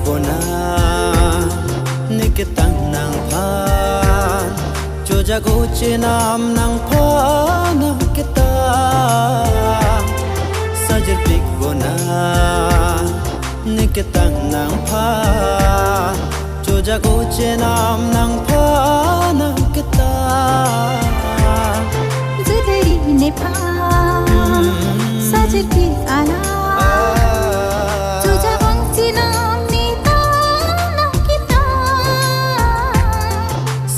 bona nikitang nang pan Joja go chinam nang pan kita Sajir pik bona nikitang nang pan Joja go chinam nang pan kita Zudari Nepal Sajir pik ala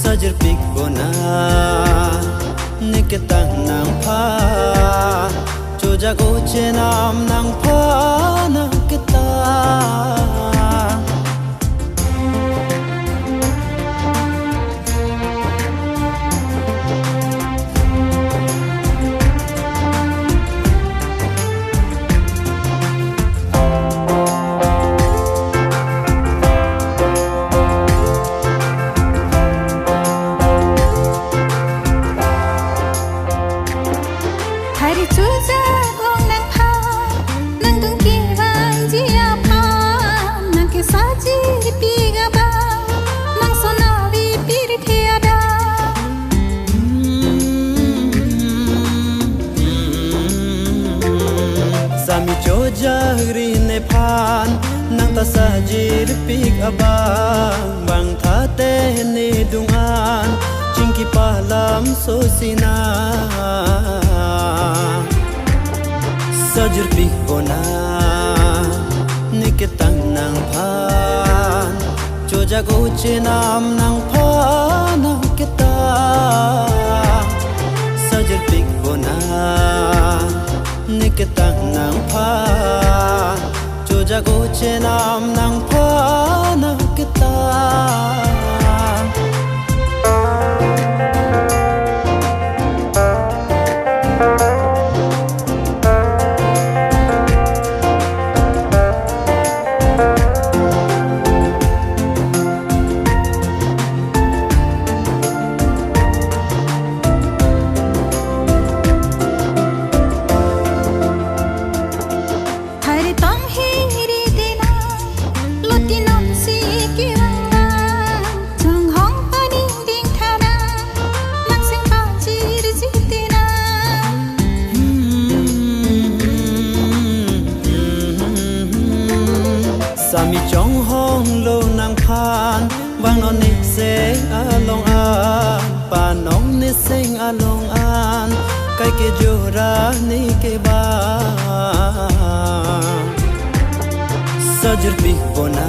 Sajir pik bona nikitang nang pa Joja go chinam nang pa na kita Sami Joja ri Nepal nang ta sajir pik abang bang thate ni dungan chingki palam sosina Sajir pik bona nikitang nang pan Joja go chinam nang pan kita Sajir pik bona nikitang nang pa Joja go chinam nang pa na kita Sami chong hong lo nang pan Wang non ni se along an Pa nong ni sing along an Kai ke jora ni ke ba Sajir pik bona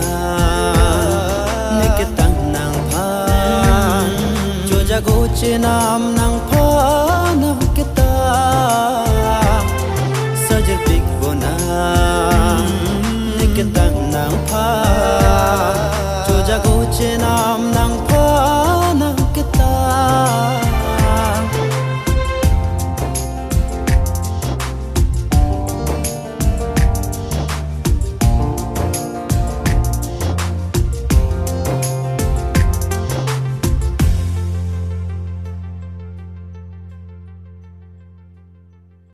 nikitang nang pan Joja go chinam nang pan kita Sajir pik bona nikitang nang pa Joja go chinam